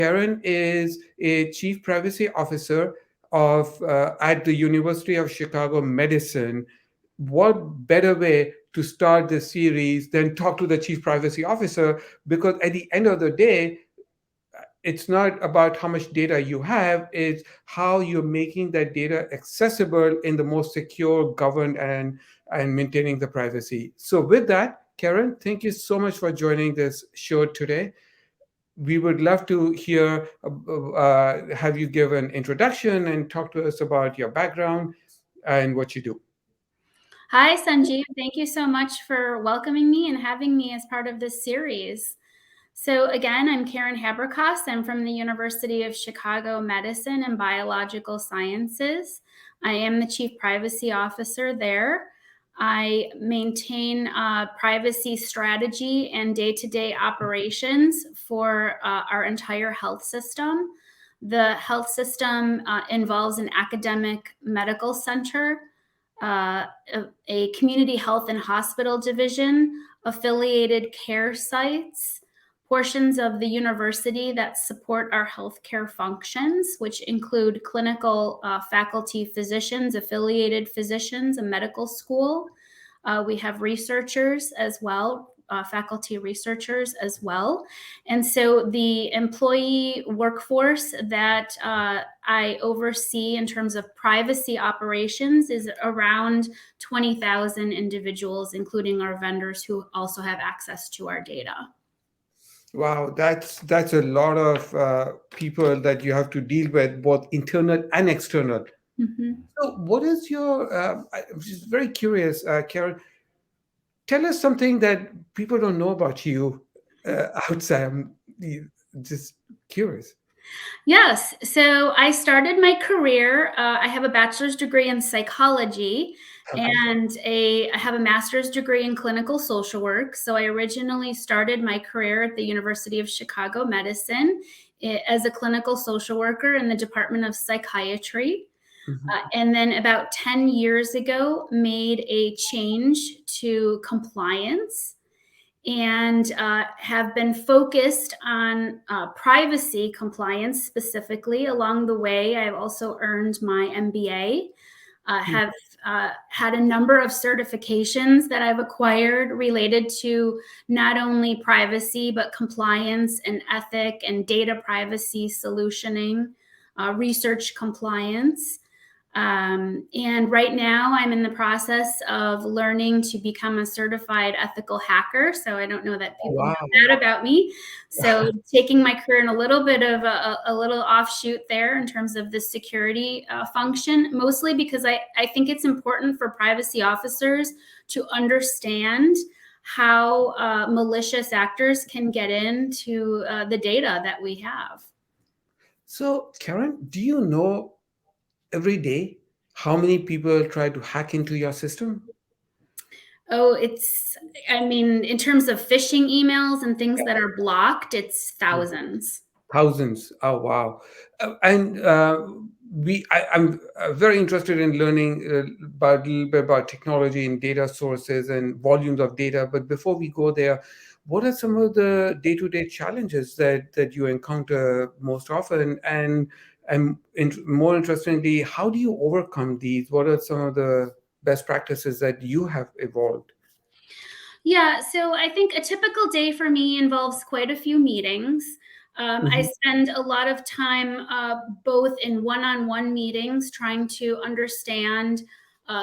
Karen is a chief privacy officer of at the University of Chicago Medicine. What better way to start this series than talk to the chief privacy officer? Because at the end of the day, it's not about how much data you have, it's how you're making that data accessible in the most secure, governed, and maintaining the privacy. So with that, Karen, thank you so much for joining this show today. We would love to hear, have you give an introduction and talk to us about your background and what you do. Hi, Sanjeev. Thank you so much for welcoming me and having me as part of this series. So again, I'm Karen Habercoss. I'm from the University of Chicago Medicine and Biological Sciences. I am the Chief Privacy Officer there. I maintain privacy strategy and day-to-day operations for our entire health system. The health system involves an academic medical center, a community health and hospital division, affiliated care sites, portions of the university that support our healthcare functions, which include clinical faculty physicians, affiliated physicians, a medical school. We have researchers as well, faculty researchers as well. And so the employee workforce that I oversee in terms of privacy operations is around 20,000 individuals, including our vendors who also have access to our data. Wow, that's a lot of people that you have to deal with, both internal and external. Mm-hmm. So, what is your? I'm just very curious, Karen. Tell us something that people don't know about you outside. I'm just curious. Yes. So I started my career. I have a bachelor's degree in psychology Okay. and I have a master's degree in clinical social work. So I originally started my career at the University of Chicago Medicine as a clinical social worker in the Department of Psychiatry. Mhm. And then about 10 years ago, made a change to compliance and have been focused on privacy compliance specifically. Along the way, I've also earned my MBA, have had a number of certifications that I've acquired related to not only privacy, but compliance and ethic and data privacy solutioning, research compliance. And right now I'm in the process of learning to become a certified ethical hacker. So I don't know that people know that about me. So taking my career in a little bit of a little offshoot there in terms of the security function, mostly because I think it's important for privacy officers to understand how malicious actors can get into the data that we have. So, Karen, do you know every day how many people try to hack into your system? Oh, in terms of phishing emails and things that are blocked, it's thousands. Thousands. Oh, wow. And I'm very interested in learning about a little bit about technology and data sources and volumes of data. But before we go there, what are some of the day-to-day challenges that you encounter most often? And more interestingly, how do you overcome these? What are some of the best practices that you have evolved? Yeah, so I think a typical day for me involves quite a few meetings. I spend a lot of time both in one-on-one meetings trying to understand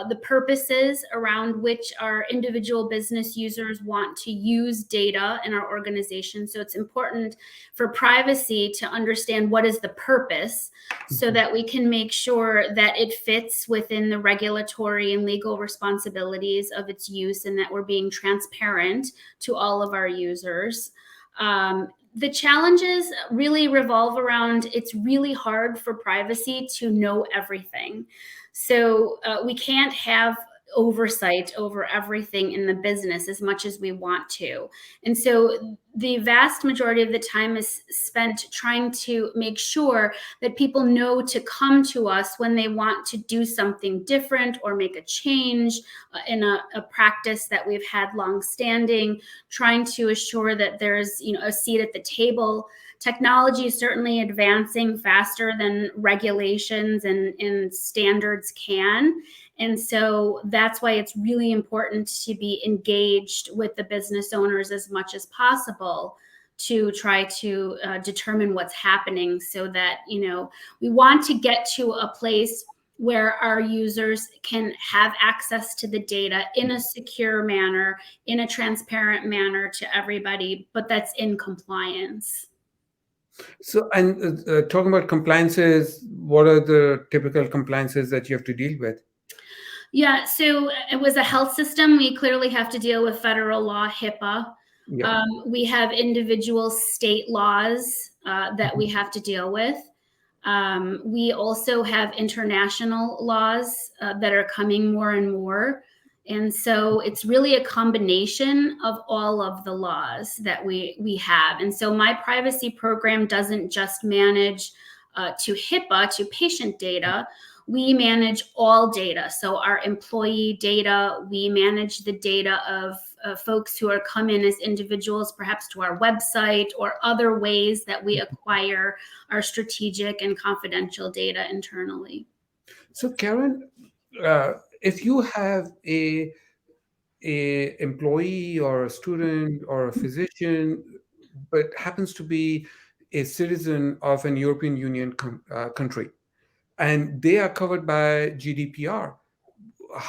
the purposes around which our individual business users want to use data in our organization. So it's important for privacy to understand what is the purpose so that we can make sure that it fits within the regulatory and legal responsibilities of its use and that we're being transparent to all of our users. The challenges really revolve around it's really hard for privacy to know everything. So we can't have oversight over everything in the business as much as we want to. And so the vast majority of the time is spent trying to make sure that people know to come to us when they want to do something different or make a change in a practice that we've had long standing, trying to assure that there's a seat at the table technology is certainly advancing faster than regulations and standards can. And so that's why it's really important to be engaged with the business owners as much as possible to try to determine what's happening, so that, we want to get to a place where our users can have access to the data in a secure manner, in a transparent manner to everybody, but that's in compliance. So, and talking about compliances, what are the typical compliances that you have to deal with? Yeah, so it was a health system. We clearly have to deal with federal law, HIPAA. Yeah. We have individual state laws that we have to deal with. We also have international laws that are coming more and more. And so it's really a combination of all of the laws that we have. And so my privacy program doesn't just manage to HIPAA, to patient data. We manage all data. So our employee data, we manage the data of folks who are come in as individuals, perhaps to our website, or other ways that we acquire our strategic and confidential data internally. So, Karen, if you have a employee or a student or a physician, but happens to be a citizen of an European Union country, and they are covered by GDPR,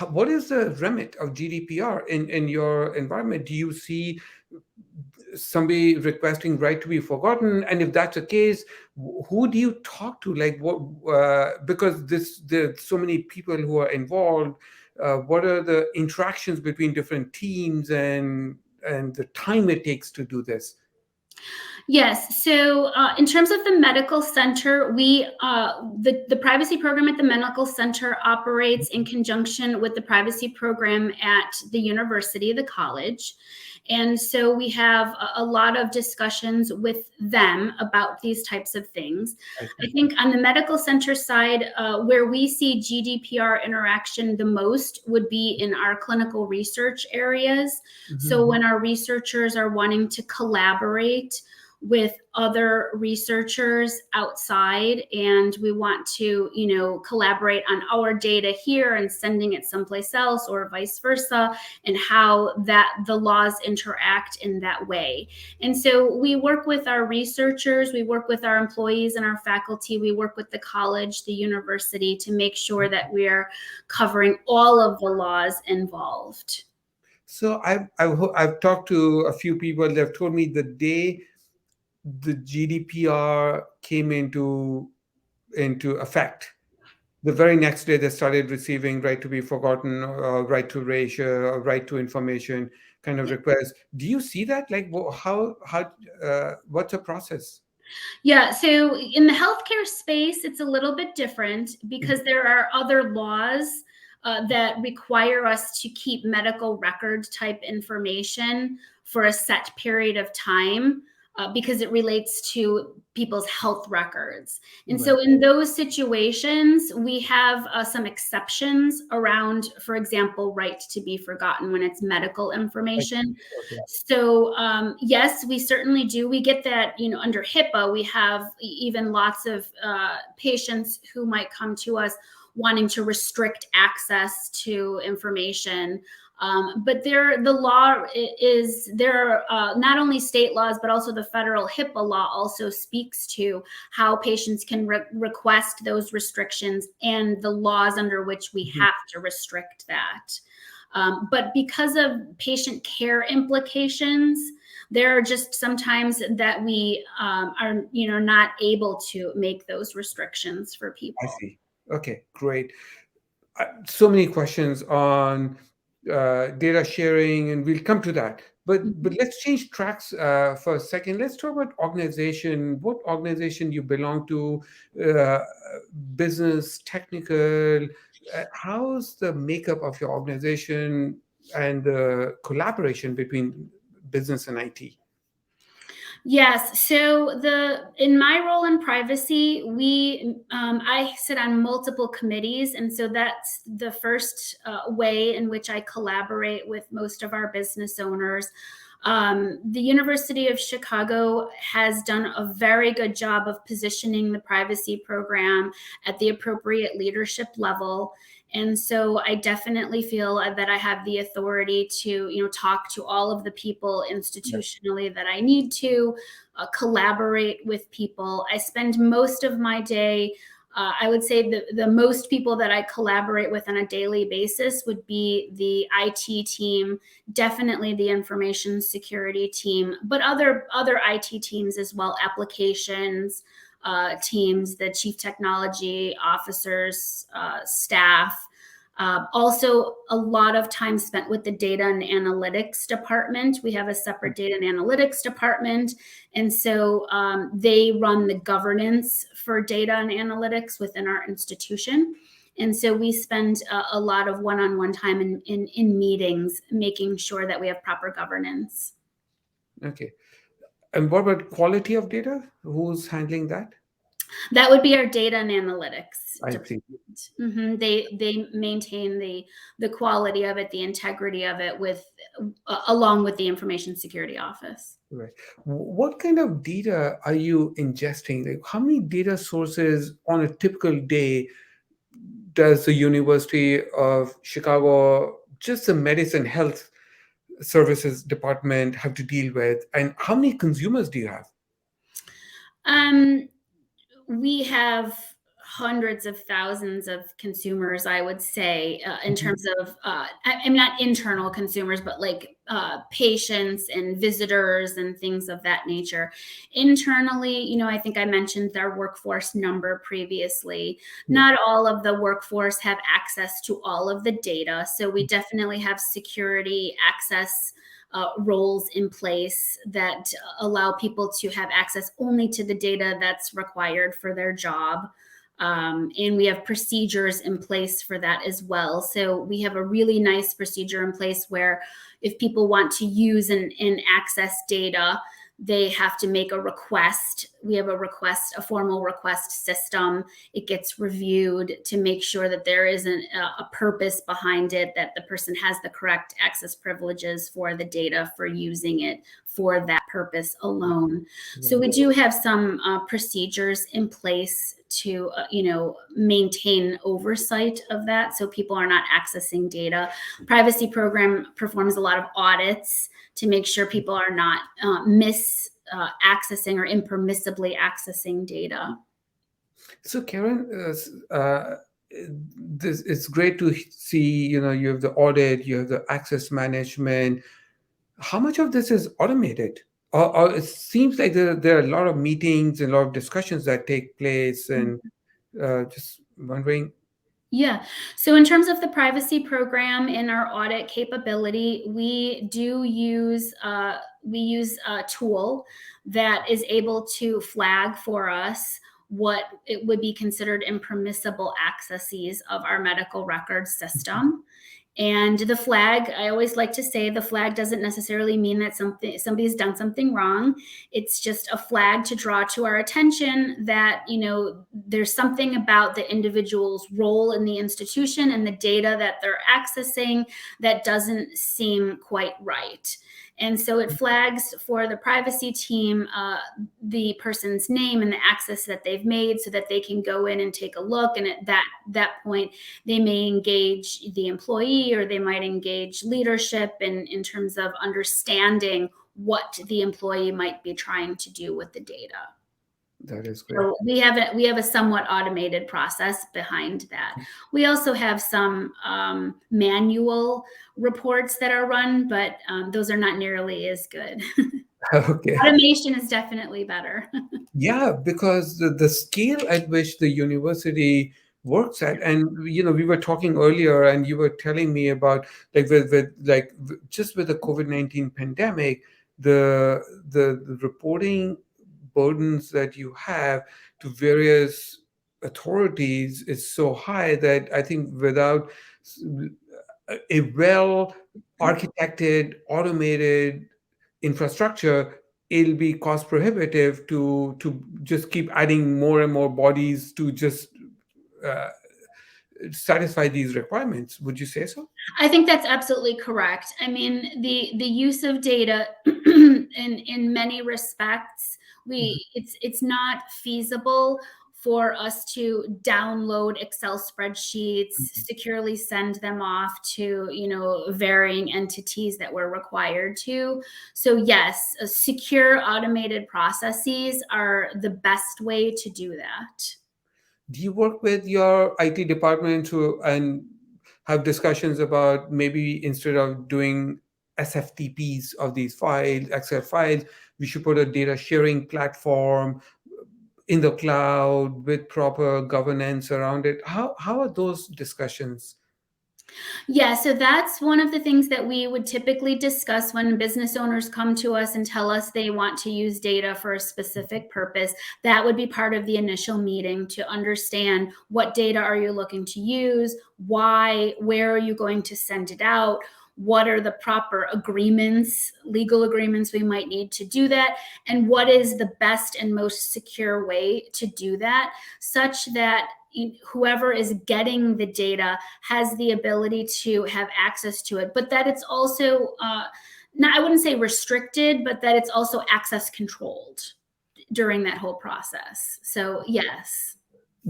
what is the remit of GDPR in your environment? Do you see somebody requesting right to be forgotten? And if that's the case, who do you talk to? Like what? Because there's so many people who are involved. What are the interactions between different teams and the time it takes to do this? Yes. So in terms of the medical center, the privacy program at the medical center operates in conjunction with the privacy program at the university, the college. And so we have a lot of discussions with them about these types of things. I think on the medical center side, where we see GDPR interaction the most would be in our clinical research areas. Mm-hmm. So when our researchers are wanting to collaborate with other researchers outside, and we want to, collaborate on our data here and sending it someplace else, or vice versa, and how the laws interact in that way. And so we work with our researchers, we work with our employees and our faculty, we work with the college, the university, to make sure that we're covering all of the laws involved. So I've talked to a few people. They've told me the day the GDPR came into effect, the very next day they started receiving right to be forgotten, right to erasure, or right to information kind of requests. Do you see that? Like, how what's the process? Yeah, so in the healthcare space, it's a little bit different because there are other laws that require us to keep medical record type information for a set period of time. Because it relates to people's health records. And so in those situations, we have some exceptions around, for example, right to be forgotten when it's medical information. Okay. So yes, we certainly do. We get that, under HIPAA, we have even lots of patients who might come to us wanting to restrict access to information. But there are not only state laws, but also the federal HIPAA law also speaks to how patients can request those restrictions and the laws under which we have to restrict that. But because of patient care implications, there are just sometimes that we are not able to make those restrictions for people. I see. Okay, great. So many questions on data sharing, and we'll come to that. But let's change tracks for a second. Let's talk about organization. What organization you belong to? Business, technical. How's the makeup of your organization and the collaboration between business and IT? Yes. So in my role in privacy, I sit on multiple committees, and so that's the first way in which I collaborate with most of our business owners. The University of Chicago has done a very good job of positioning the privacy program at the appropriate leadership level. And so I definitely feel that I have the authority to, talk to all of the people institutionally that I need to, collaborate with people. I spend most of my day, I would say the most people that I collaborate with on a daily basis would be the IT team, definitely the information security team, but other IT teams as well, applications teams, the chief technology officers, staff. Also, a lot of time spent with the data and analytics department. We have a separate data and analytics department. And so they run the governance for data and analytics within our institution. And so we spend a lot of one-on-one time in meetings, making sure that we have proper governance. Okay. And what about quality of data? Who's handling that? That would be our data and analytics I department. see. Mm-hmm. They maintain the quality of it, the integrity of it, along with the information security office. Right. What kind of data are you ingesting? Like, how many data sources on a typical day does the University of Chicago, just the medicine health services department, have to deal with? And how many consumers do you have? We have hundreds of thousands of consumers, I would say, in terms of, I'm not internal consumers, but like patients and visitors and things of that nature. Internally, I think I mentioned their workforce number previously. Not all of the workforce have access to all of the data. So we definitely have security access roles in place that allow people to have access only to the data that's required for their job. And we have procedures in place for that as well. So we have a really nice procedure in place where if people want to use and access data, they have to make a request. We have a formal request system. It gets reviewed to make sure that there isn't a purpose behind it, that the person has the correct access privileges for the data for using it for that purpose alone. So we do have some procedures in place to, maintain oversight of that so people are not accessing data. Privacy program performs a lot of audits to make sure people are not accessing or impermissibly accessing data. So Karen, it's great to see, you have the audit, you have the access management. How much of this is automated? Or it seems like there are a lot of meetings and a lot of discussions that take place, and just wondering. Yeah. So in terms of the privacy program in our audit capability, we do use a tool that is able to flag for us what it would be considered impermissible accesses of our medical records system. And the flag, I always like to say, the flag doesn't necessarily mean that somebody's done something wrong. It's just a flag to draw to our attention that, there's something about the individual's role in the institution and the data that they're accessing that doesn't seem quite right. And so it flags for the privacy team the person's name and the access that they've made so that they can go in and take a look. And at that point, they may engage the employee or they might engage leadership in terms of understanding what the employee might be trying to do with the data. That is great. So we have a somewhat automated process behind that. We also have some manual reports that are run, but those are not nearly as good. Okay. Automation is definitely better. Yeah, because the scale at which the university works at, and we were talking earlier, and you were telling me about just with the COVID-19 pandemic, the reporting burdens that you have to various authorities is so high that I think without a well architected, automated infrastructure, it'll be cost prohibitive to just keep adding more and more bodies to just satisfy these requirements. Would you say so? I think that's absolutely correct. I mean, the use of data in many respects, it's not feasible for us to download Excel spreadsheets, securely send them off to, varying entities that we're required to. So yes, secure automated processes are the best way to do that. Do you work with your IT department and have discussions about maybe instead of doing SFTPs of these files, Excel files, we should put a data sharing platform in the cloud with proper governance around it? How are those discussions? Yeah, so that's one of the things that we would typically discuss when business owners come to us and tell us they want to use data for a specific purpose. That would be part of the initial meeting to understand what data are you looking to use, why, where are you going to send it out, what are the proper agreements, legal agreements we might need to do that, and what is the best and most secure way to do that, such that whoever is getting the data has the ability to have access to it, but that it's also not, I wouldn't say restricted, but that it's also access controlled during that whole process. So yes.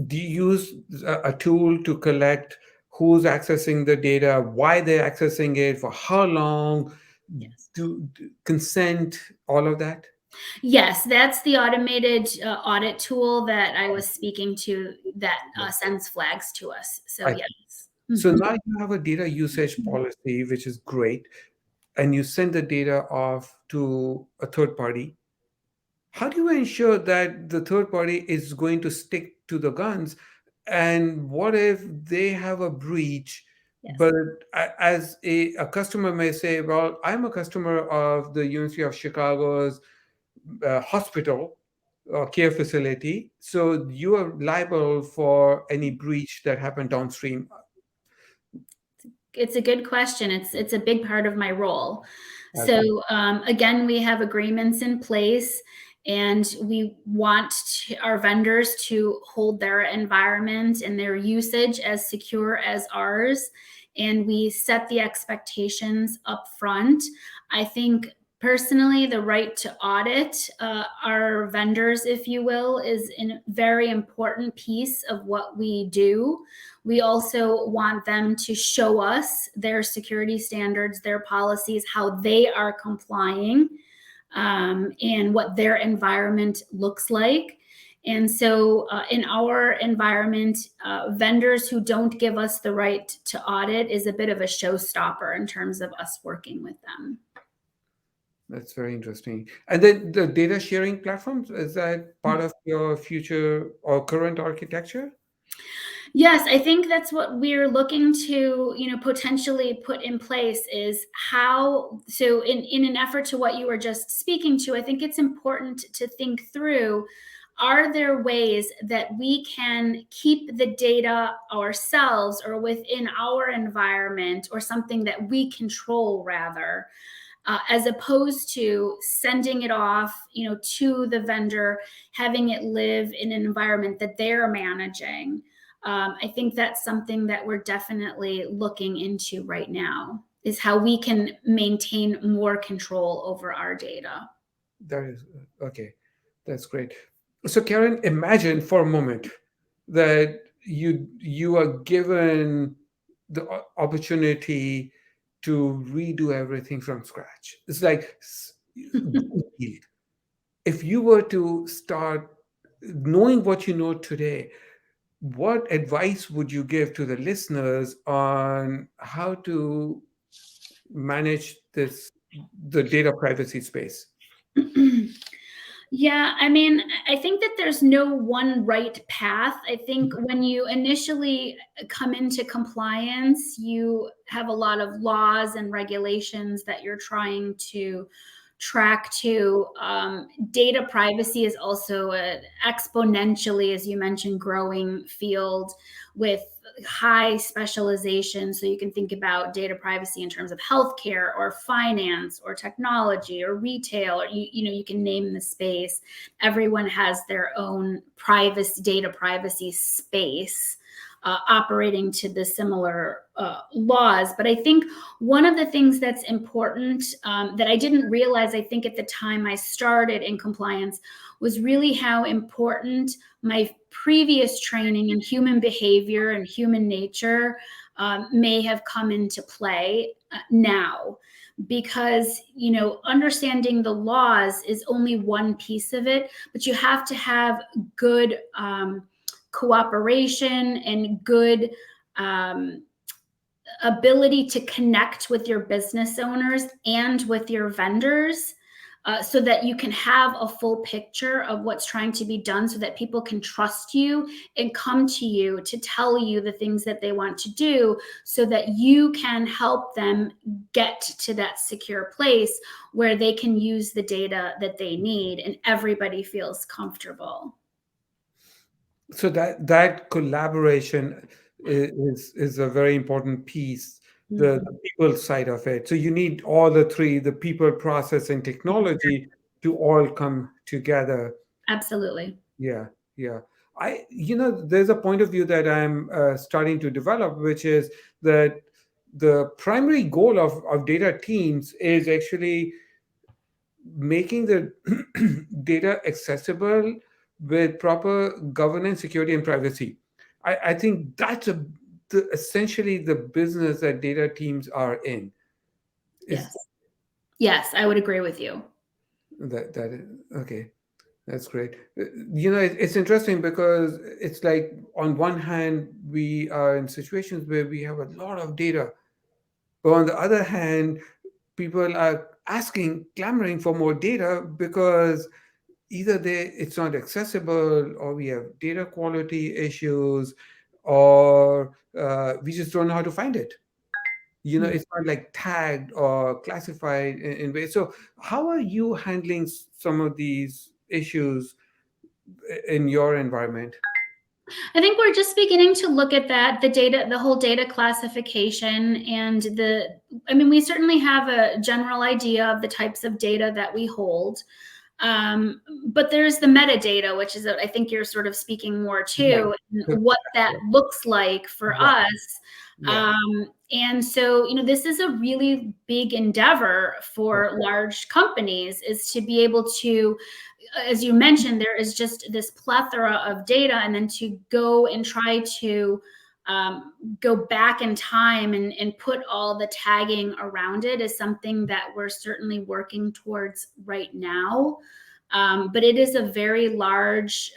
Do you use a tool to collect who's accessing the data, why they're accessing it, for how long, Yes. to consent, all of that? Yes, that's the automated audit tool that I was speaking to that sends flags to us. So I, yes. so Mhm. now you have a data usage policy, which is great, and you send the data off to a third party. How do you ensure that the third party is going to stick to the guns? And what if they have a breach? Yes. But as a customer may say, well, I'm a customer of the University of Chicago's hospital or care facility, so you are liable for any breach that happened downstream. It's a good question. It's a big part of my role. Okay. So again, we have agreements in place, and we want our vendors to hold their environment and their usage as secure as ours, and we set the expectations up front. I think personally, the right to audit our vendors, if you will, is a very important piece of what we do. We also want them to show us their security standards, their policies, how they are complying, and what their environment looks like. And so in our environment, vendors who don't give us the right to audit is a bit of a showstopper in terms of us working with them. That's very interesting. And then the data sharing platforms, is that part of your future or current architecture? Yes, I think that's what we're looking to, potentially put in place is how, so in an effort to what you were just speaking to, I think it's important to think through, are there ways that we can keep the data ourselves or within our environment or something that we control rather, as opposed to sending it off, to the vendor, having it live in an environment that they're managing. I think that's something that we're definitely looking into right now, is how we can maintain more control over our data. That is okay. That's great. So, Karen, imagine for a moment that you are given the opportunity to redo everything from scratch. It's like greenfield. If you were to start knowing what you know today, what advice would you give to the listeners on how to manage the data privacy space? Yeah, I mean, I think that there's no one right path. I think when you initially come into compliance, you have a lot of laws and regulations that you're trying to track to. Data privacy is also an exponentially, as you mentioned, growing field with high specialization. So you can think about data privacy in terms of healthcare or finance or technology or retail, or you can name the space. Everyone has their own data privacy space. operating to the similar laws. But I think one of the things that's important that I didn't realize, I think at the time I started in compliance, was really how important my previous training in human behavior and human nature may have come into play now. Because, understanding the laws is only one piece of it, but you have to have good cooperation and good ability to connect with your business owners and with your vendors, so that you can have a full picture of what's trying to be done, so that people can trust you and come to you to tell you the things that they want to do, so that you can help them get to that secure place where they can use the data that they need and everybody feels comfortable. So that collaboration is a very important piece, the people side of it. So you need all the three, the people, process, and technology, to all come together. Absolutely. Yeah, yeah. There's a point of view that I'm starting to develop, which is that the primary goal of data teams is actually making the data accessible with proper governance, security, and privacy. I think that's essentially the business that data teams are in. Is Yes, I would agree with you. Okay? That's great. It's interesting because it's like on one hand we are in situations where we have a lot of data, but on the other hand, people are clamoring for more data because either it's not accessible, or we have data quality issues, or we just don't know how to find it. It's not like tagged or classified in ways. So how are you handling some of these issues in your environment? I think we're just beginning to look at that, the whole data classification, and we certainly have a general idea of the types of data that we hold. But there's the metadata, which is, I think you're sort of speaking more to, what that looks like for us. And so, this is a really big endeavor for large companies, is to be able to, as you mentioned, there is just this plethora of data, and then to go and try to go back in time and put all the tagging around it is something that we're certainly working towards right now. But it is a very large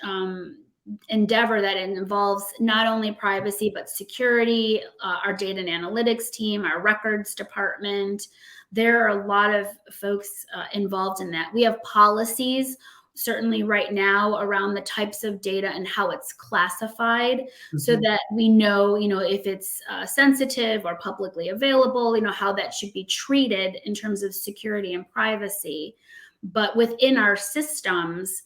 endeavor that involves not only privacy, but security, our data and analytics team, our records department. There are a lot of folks involved in that. We have policies certainly right now around the types of data and how it's classified, so that we know, if it's sensitive or publicly available, how that should be treated in terms of security and privacy. But within our systems,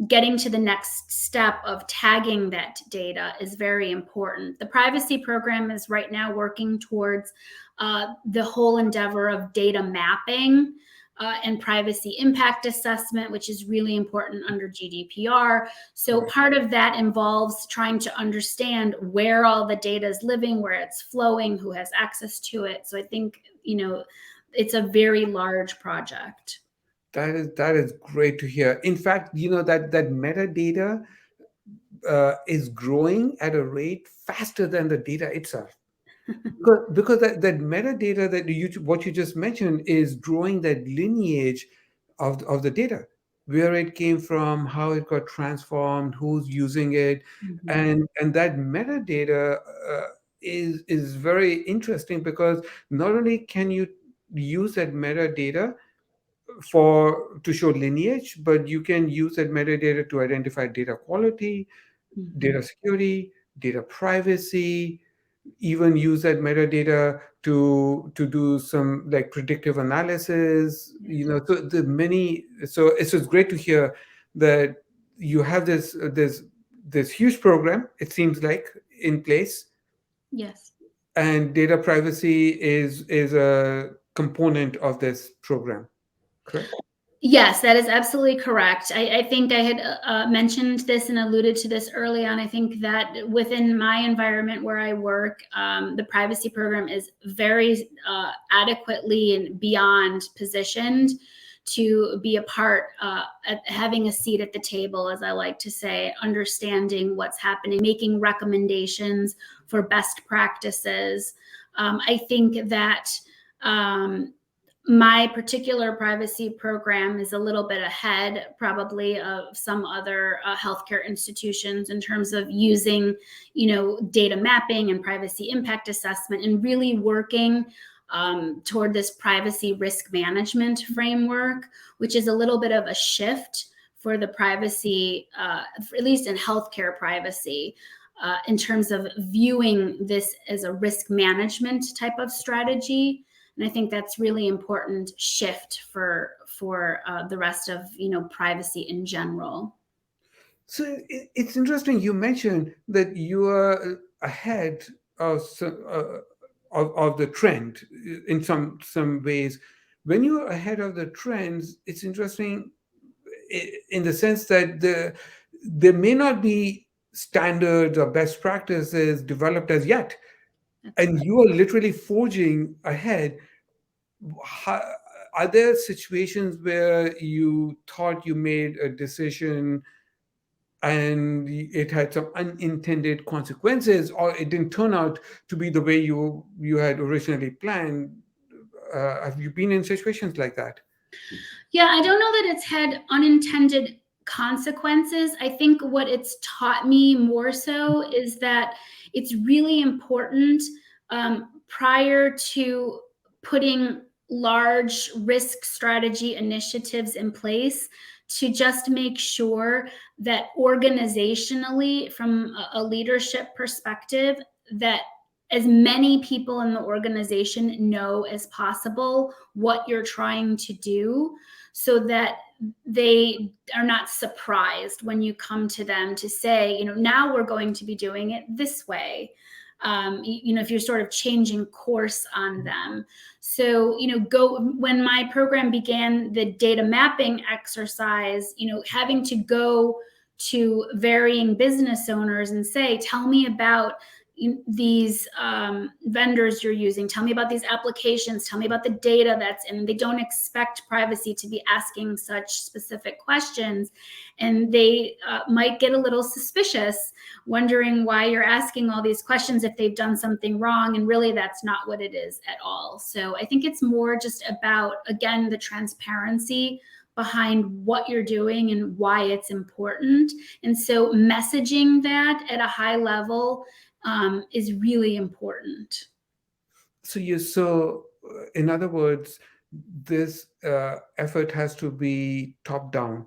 getting to the next step of tagging that data is very important. The privacy program is right now working towards the whole endeavor of data mapping and privacy impact assessment, which is really important under GDPR. So part of that involves trying to understand where all the data is living, where it's flowing, who has access to it. So I think, it's a very large project. That is great to hear. In fact, that metadata is growing at a rate faster than the data itself. Because that metadata what you just mentioned is growing that lineage of the data, where it came from, how it got transformed, who's using it, and that metadata is very interesting, because not only can you use that metadata to show lineage, but you can use that metadata to identify data quality, data security, data privacy, even use that metadata to do some like predictive analysis. So it's just great to hear that you have this huge program, it seems like, in place. Yes. And data privacy is a component of this program, correct? Yes, that is absolutely correct. I think I had mentioned this and alluded to this early on. I think that within my environment where I work, the privacy program is very adequately and beyond positioned to be a part, having a seat at the table, as I like to say, understanding what's happening, making recommendations for best practices. I think that my particular privacy program is a little bit ahead probably of some other healthcare institutions in terms of using, data mapping and privacy impact assessment and really working toward this privacy risk management framework, which is a little bit of a shift for the privacy, at least in healthcare privacy, in terms of viewing this as a risk management type of strategy. And I think that's really important shift for the rest of privacy in general. So it's interesting you mentioned that you are ahead of of the trend in some ways. When you're ahead of the trends, it's interesting in the sense that there may not be standards or best practices developed as yet, and you are literally forging ahead. How, are there situations where you thought you made a decision and it had some unintended consequences, or it didn't turn out to be the way you had originally planned? Have you been in situations like that? Yeah, I don't know that it's had unintended consequences. I think what it's taught me more so is that it's really important, prior to putting large risk strategy initiatives in place, to just make sure that organizationally, from a leadership perspective, that as many people in the organization know as possible what you're trying to do, so that they are not surprised when you come to them to say, now we're going to be doing it this way. If you're sort of changing course on them. So, when my program began the data mapping exercise, having to go to varying business owners and say, tell me about these vendors you're using, tell me about these applications, tell me about the data that's in. They don't expect privacy to be asking such specific questions, and they might get a little suspicious, wondering why you're asking all these questions if they've done something wrong, and really that's not what it is at all. So I think it's more just about, again, the transparency behind what you're doing and why it's important. And so messaging that at a high level is really important. So in other words, this effort has to be top down,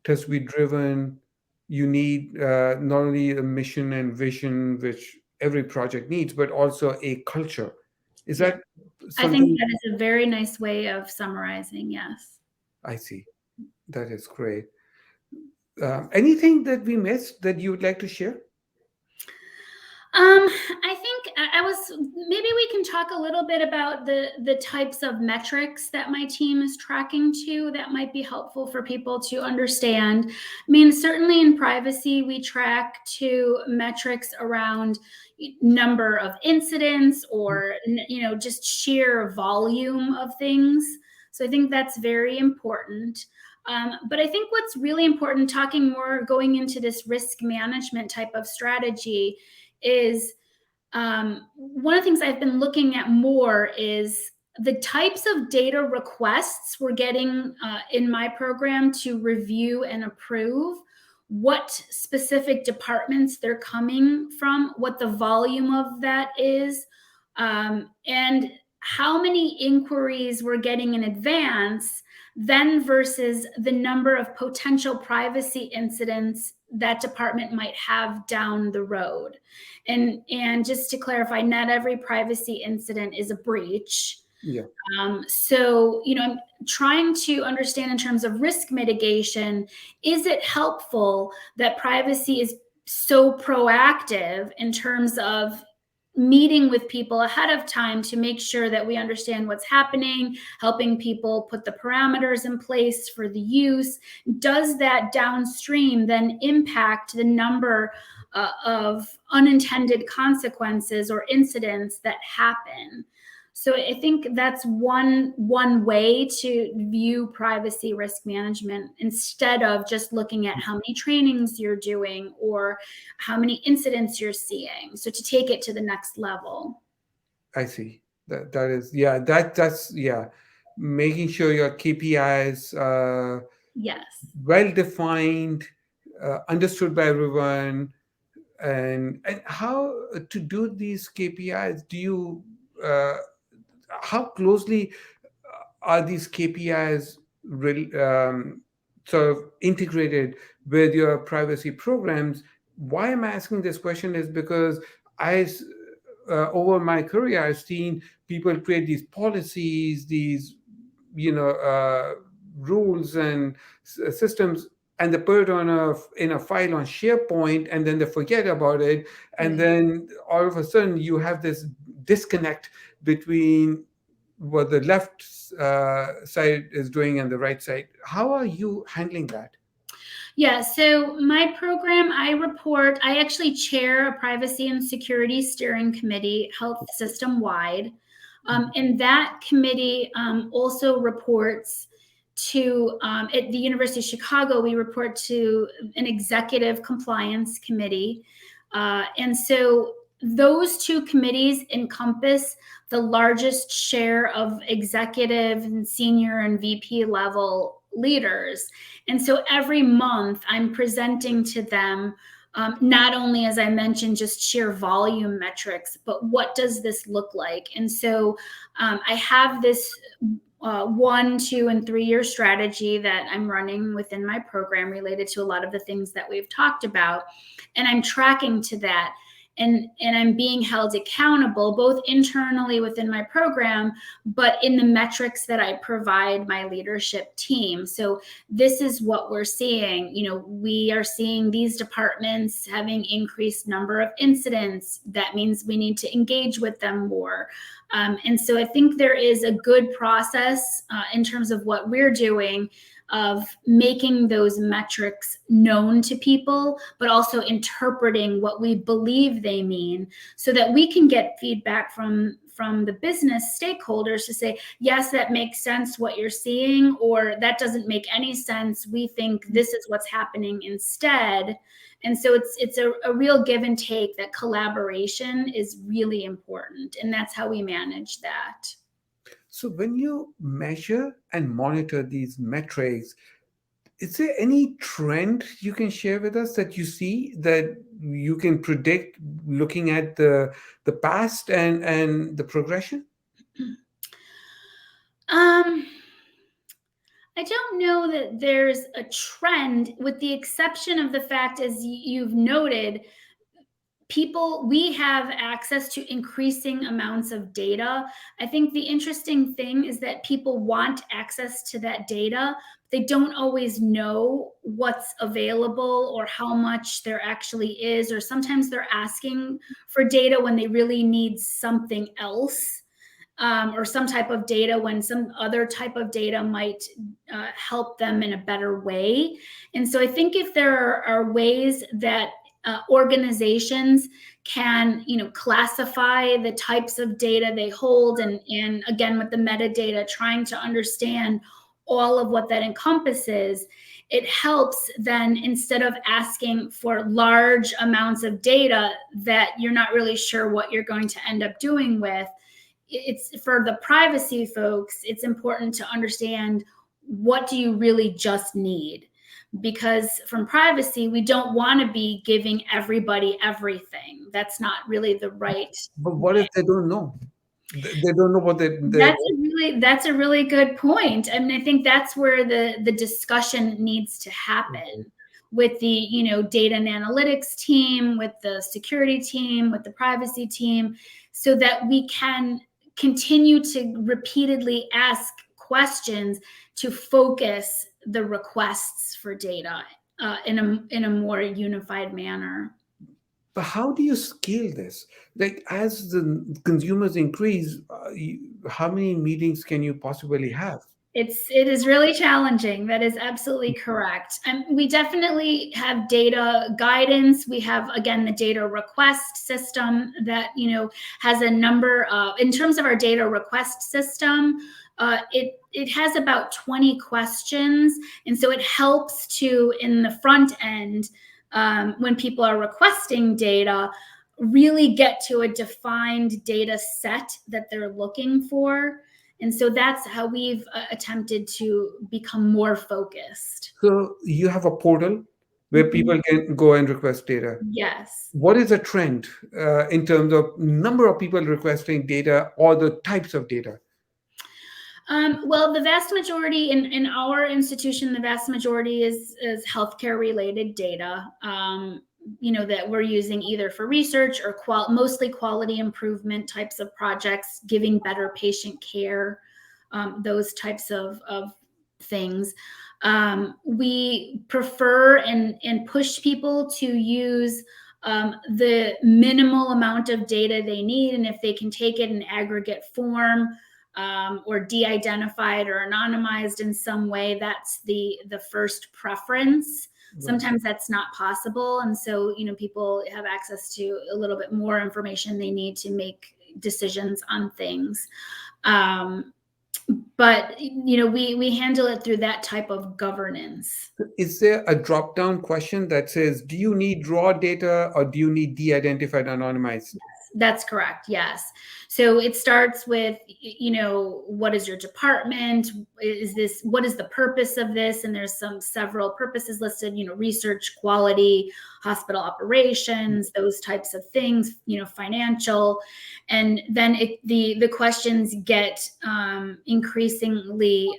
it has to be driven. You need not only a mission and vision, which every project needs, but also a culture. Is Yeah. that I think something? that is a very nice way of summarizing. Yes. I see. That is great. Anything that we missed that you would like to share? I think I was, maybe we can talk a little bit about the types of metrics that my team is tracking to, that might be helpful for people to understand. I mean, certainly in privacy, we track to metrics around number of incidents, or just sheer volume of things. So I think that's very important. But I think what's really important, talking more, going into this risk management type of strategy, is one of the things I've been looking at more is the types of data requests we're getting in my program to review and approve, what specific departments they're coming from, what the volume of that is, and how many inquiries we're getting in advance, then versus the number of potential privacy incidents that department might have down the road. And just to clarify, not every privacy incident is a breach. Yeah. So, I'm trying to understand in terms of risk mitigation, is it helpful that privacy is so proactive in terms of meeting with people ahead of time to make sure that we understand what's happening, helping people put the parameters in place for the use. Does that downstream then impact the number of unintended consequences or incidents that happen? So I think that's one way to view privacy risk management, instead of just looking at how many trainings you're doing or how many incidents you're seeing. So to take it to the next level. I see. That is, yeah, that's yeah, making sure your KPIs Yes. well defined, understood by everyone, and how to do these KPIs. Do you how closely are these KPIs sort of integrated with your privacy programs? Why I'm asking this question is because over my career, I've seen people create these policies, these rules and systems, and they put it in a file on SharePoint, and then they forget about it, and then all of a sudden you have this disconnect between what the left side is doing and the right side. How are you handling that? Yeah, so my program, I actually chair a privacy and security steering committee, health system wide. And that committee also reports to, at the University of Chicago, we report to an executive compliance committee. And so those two committees encompass the largest share of executive and senior and VP level leaders. And so every month I'm presenting to them not only, as I mentioned, just sheer volume metrics, but what does this look like? And so I have this 1, 2, and 3 year strategy that I'm running within my program related to a lot of the things that we've talked about. And I'm tracking to that. And I'm being held accountable both internally within my program, but in the metrics that I provide my leadership team. So this is what we're seeing. We are seeing these departments having increased number of incidents. That means we need to engage with them more. And so I think there is a good process in terms of what we're doing of making those metrics known to people, but also interpreting what we believe they mean so that we can get feedback from the business stakeholders to say, yes, that makes sense what you're seeing, or that doesn't make any sense. We think this is what's happening instead. And so it's a real give and take. That collaboration is really important. And that's how we manage that. So when you measure and monitor these metrics, is there any trend you can share with us that you see that you can predict looking at the past and the progression? I don't know that there's a trend, with the exception of the fact, as you've noted, we have access to increasing amounts of data. I think the interesting thing is that people want access to that data. They don't always know what's available or how much there actually is, or sometimes they're asking for data when they really need something else. Or some type of data when some other type of data might help them in a better way. And so I think if there are ways that organizations can, classify the types of data they hold, and again, with the metadata, trying to understand all of what that encompasses, it helps then, instead of asking for large amounts of data that you're not really sure what you're going to end up doing with. It's for the privacy folks, it's important to understand, what do you really just need? Because from privacy, we don't want to be giving everybody everything. That's not really the right But what if they don't know? They don't know what they That's a really good point. I mean, I think that's where the discussion needs to happen with the, data and analytics team, with the security team, with the privacy team, so that we can continue to repeatedly ask questions to focus the requests for data in a more unified manner. But how do you scale this? Like, as the consumers increase, how many meetings can you possibly have? It is really challenging. That is absolutely correct. And we definitely have data guidance. We have, again, the data request system that, has a number of, in terms of our data request system, it has about 20 questions. And so it helps to, in the front end, when people are requesting data, really get to a defined data set that they're looking for. And so that's how we've attempted to become more focused. So you have a portal where people can go and request data. Yes. What is the trend in terms of number of people requesting data or the types of data? Well, the vast majority in our institution, the vast majority is healthcare related data. That we're using either for research or mostly quality improvement types of projects, giving better patient care, those types of things. We prefer and push people to use the minimal amount of data they need, and if they can take it in aggregate form, or de-identified or anonymized in some way, that's the first preference. Sometimes that's not possible, and so people have access to a little bit more information they need to make decisions on things. But we handle it through that type of governance. Is there a drop-down question that says, do you need raw data or do you need de-identified anonymized? That's correct. Yes. So it starts with, what is your department? What is the purpose of this? And there's several purposes listed, research, quality, hospital operations, those types of things, financial. And then the questions get increasingly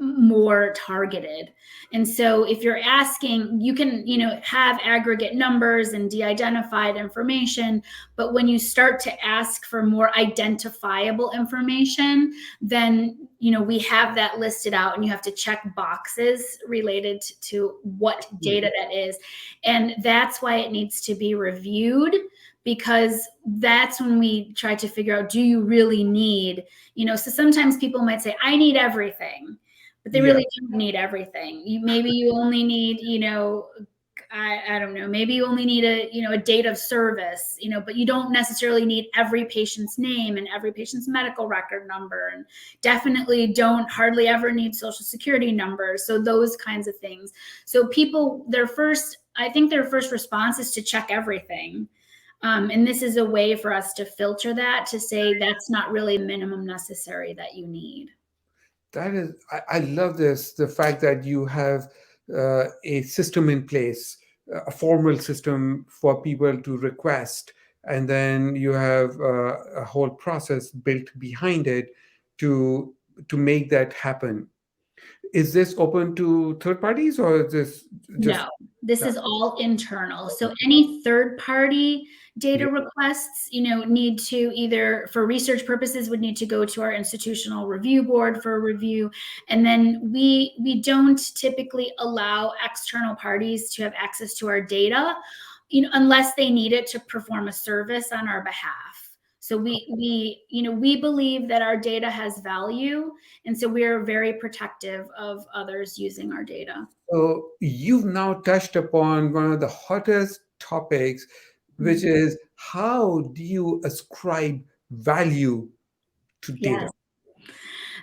more targeted. And so if you're asking, you can, have aggregate numbers and de-identified information, but when you start to ask for more identifiable information, then, we have that listed out and you have to check boxes related to what data that is. And that's why it needs to be reviewed, because that's when we try to figure out, do you really need, so sometimes people might say, I need everything. But they really don't need everything. Maybe you only need, I don't know, maybe you only need a date of service, but you don't necessarily need every patient's name and every patient's medical record number, and definitely don't hardly ever need social security numbers. So those kinds of things. So people, I think their first response is to check everything. And this is a way for us to filter that, to say that's not really the minimum necessary that you need. That is, I love this, the fact that you have a system in place, a formal system for people to request, and then you have a whole process built behind it to make that happen. Is this open to third parties, or is this just? No, this is all internal. So any third party data Yeah. requests, need to either, for research purposes, would need to go to our institutional review board for review. And then we don't typically allow external parties to have access to our data, unless they need it to perform a service on our behalf. So we believe that our data has value, and so we are very protective of others using our data. So you've now touched upon one of the hottest topics, which is how do you ascribe value to data?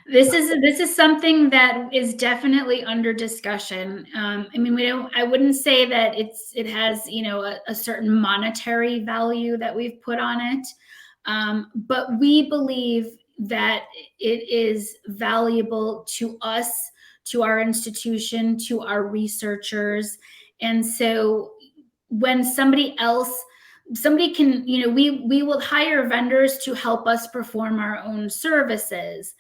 Yes. This is something that is definitely under discussion. I wouldn't say that it has, a certain monetary value that we've put on it. But we believe that it is valuable to us, to our institution, to our researchers. And so when somebody can, we will hire vendors to help us perform our own services,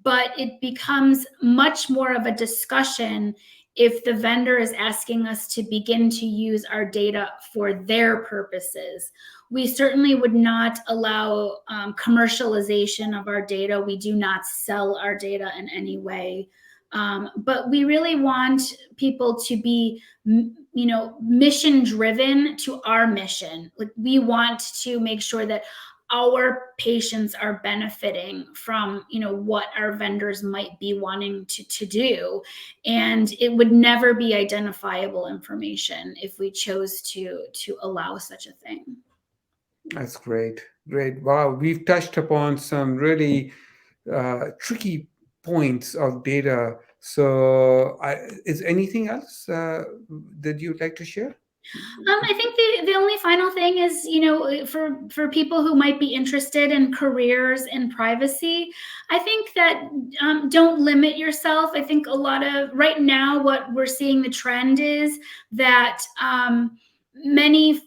but it becomes much more of a discussion if the vendor is asking us to begin to use our data for their purposes. We certainly would not allow commercialization of our data. We do not sell our data in any way. But we really want people to be, mission driven to our mission. Like, we want to make sure that our patients are benefiting from what our vendors might be wanting to do, and it would never be identifiable information if we chose to allow such a thing. That's great. Wow, we've touched upon some really tricky points of data. So, is anything else that you'd like to share? I think the only final thing is, for people who might be interested in careers in privacy, I think that don't limit yourself. I think right now, what we're seeing the trend is that many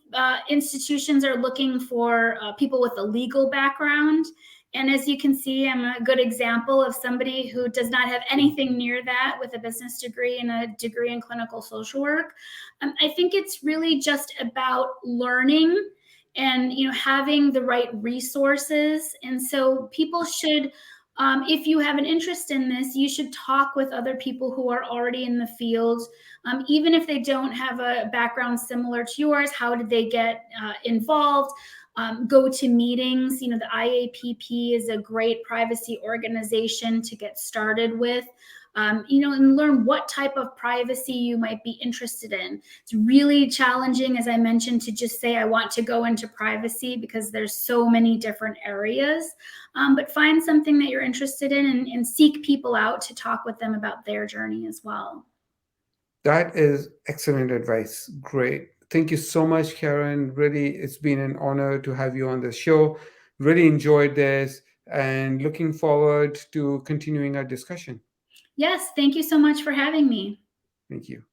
institutions are looking for people with a legal background. And as you can see, I'm a good example of somebody who does not have anything near that, with a business degree and a degree in clinical social work. I think it's really just about learning and having the right resources. And so people should, if you have an interest in this, you should talk with other people who are already in the field. Even if they don't have a background similar to yours, how did they get involved? Go to meetings. The IAPP is a great privacy organization to get started with. And learn what type of privacy you might be interested in. It's really challenging, as I mentioned, to just say, I want to go into privacy, because there's so many different areas. But find something that you're interested in, and seek people out to talk with them about their journey as well. That is excellent advice. Great. Thank you so much, Karen. Really, it's been an honor to have you on the show. Really enjoyed this and looking forward to continuing our discussion. Yes, thank you so much for having me. Thank you.